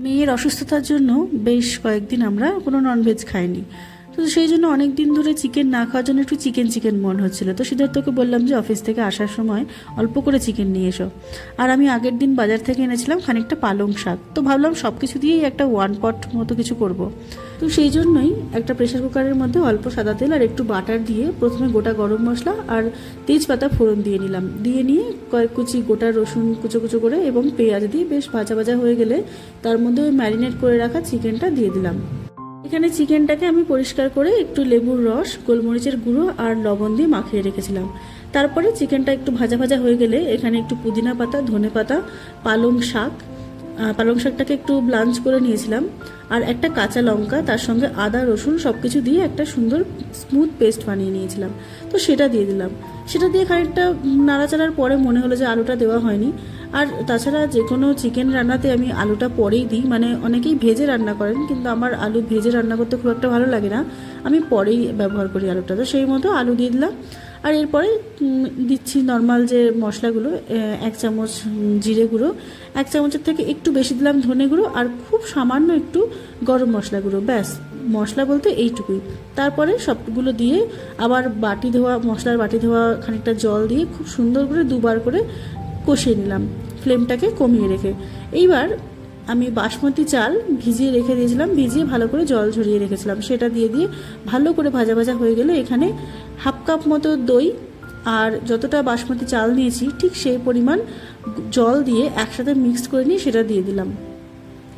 মেয়ের অসুস্থতার জন্য বেশ কয়েকদিন আমরা কোনো ননভেজ খাইনি। তো সেই জন্য অনেক দিন ধরে চিকেন না খাওয়ার জন্য একটু চিকেন মন হচ্ছিল। তো সিদ্ধার্থকে বললাম যে অফিস থেকে আসার সময় অল্প করে চিকেন নিয়ে এসো। আর আমি আগের দিন বাজার থেকে এনেছিলাম খানিকটা পালং শাক। তো ভাবলাম সব কিছু দিয়েই একটা ওয়ান পট মতো কিছু করব। তো সেই জন্যই একটা প্রেশার কুকারের মধ্যে অল্প সাদা তেল আর একটু বাটার দিয়ে প্রথমে গোটা গরম মশলা আর তেজপাতা ফোড়ন দিয়ে নিলাম। দিয়ে নিয়ে কয়েক কুচি গোটা রসুন কুচো কুচো করে এবং পেঁয়াজ দিয়ে বেশ ভাজা ভাজা হয়ে গেলে তার মধ্যে ওই ম্যারিনেট করে রাখা চিকেনটা দিয়ে দিলাম। এখানে চিকেনটাকে আমি পরিষ্কার করে একটু লেবুর রস, গোলমরিচের গুঁড়ো আর লবণ দিয়ে মাখিয়ে রেখেছিলাম। তারপরে চিকেনটা একটু ভাজা ভাজা হয়ে গেলে এখানে একটু পুদিনা পাতা, ধনে পাতা, পালং শাকটাকে একটু ব্লাঞ্চ করে নিয়েছিলাম আর একটা কাঁচা লঙ্কা, তার সঙ্গে আদা রসুন সব কিছু দিয়ে একটা সুন্দর স্মুথ পেস্ট বানিয়ে নিয়েছিলাম। তো সেটা দিয়ে দিলাম। সেটা দিয়ে খানিকটা নাড়াচাড়ার পরে মনে হলো যে আলুটা দেওয়া হয়নি। আর তাছাড়া যে কোনো চিকেন রান্নাতে আমি আলুটা পরেই দিই, মানে অনেকেই ভেজে রান্না করেন, কিন্তু আমার আলু ভেজে রান্না করতে খুব একটা ভালো লাগে না, আমি পরেই ব্যবহার করি আলুটা। তো সেই মতো আলু দিয়ে দিলাম। আর এরপরে দিচ্ছি নর্মাল যে মশলাগুলো, 1 চামচ জিরে গুঁড়ো, 1 চামচের থেকে একটু বেশি দিলাম ধনে গুঁড়ো আর খুব সামান্য একটু গরম মশলা গুঁড়ো। ব্যাস, মশলা বলতে এইটুকুই। তারপরে সবগুলো দিয়ে আবার মশলার বাটি ধোয়া খানিকটা জল দিয়ে খুব সুন্দর করে দুবার করে কষিয়ে নিলাম, ফ্লেমটাকে কমিয়ে রেখে। এইবার আমি বাসমতি চাল ভিজিয়ে রেখে দিয়েছিলাম, ভিজিয়ে ভালো করে জল ঝরিয়ে রেখেছিলাম, সেটা দিয়ে ভালো করে ভাজা ভাজা হয়ে গেলে এখানে 1/2 কাপ মতো দই আর যতটা বাসমতি চাল নিয়েছি ঠিক সেই পরিমাণ জল দিয়ে একসাথে মিক্স করে নিয়ে সেটা দিয়ে দিলাম।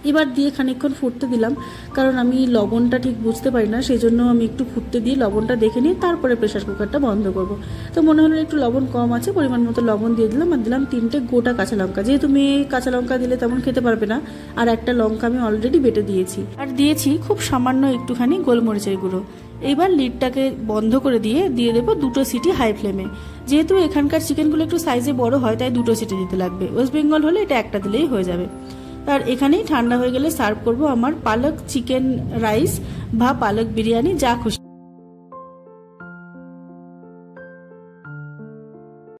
এবার দিয়ে খানিকক্ষণ ফুটতে দিলাম, কারণ আমি লবণটা ঠিক বুঝতে পারি না, সেই জন্য আমি একটু ফুটতে দিয়ে লবণটা দেখে নিয়ে তারপরে প্রেশার কুকারটা বন্ধ করব। তো মনে হলো একটু লবণ কম আছে, পরিমাণ মতো লবণ দিয়ে দিলাম আর দিলাম 3টে গোটা কাঁচা লঙ্কা। যেহেতু মেয়ে কাঁচা লঙ্কা দিলে তেমন খেতে পারবে না, আর একটা লঙ্কা আমি অলরেডি বেটে দিয়েছি, আর দিয়েছি খুব সামান্য একটুখানি গোলমরিচের গুঁড়ো। এইবার লিডটাকে বন্ধ করে দিয়ে দেবো 2টো সিটি হাই ফ্লেমে। যেহেতু এখানকার চিকেনগুলো একটু সাইজে বড় হয়, তাই 2টো সিটি দিতে লাগবে। ওয়েস্ট বেঙ্গল হলে এটা একটা দিলেই হয়ে যাবে। আর এখানেই ঠান্ডা হয়ে গেলে সার্ভ করব আমার পালক চিকেন রাইস বা পালক বিরিয়ানি, যা খুশি।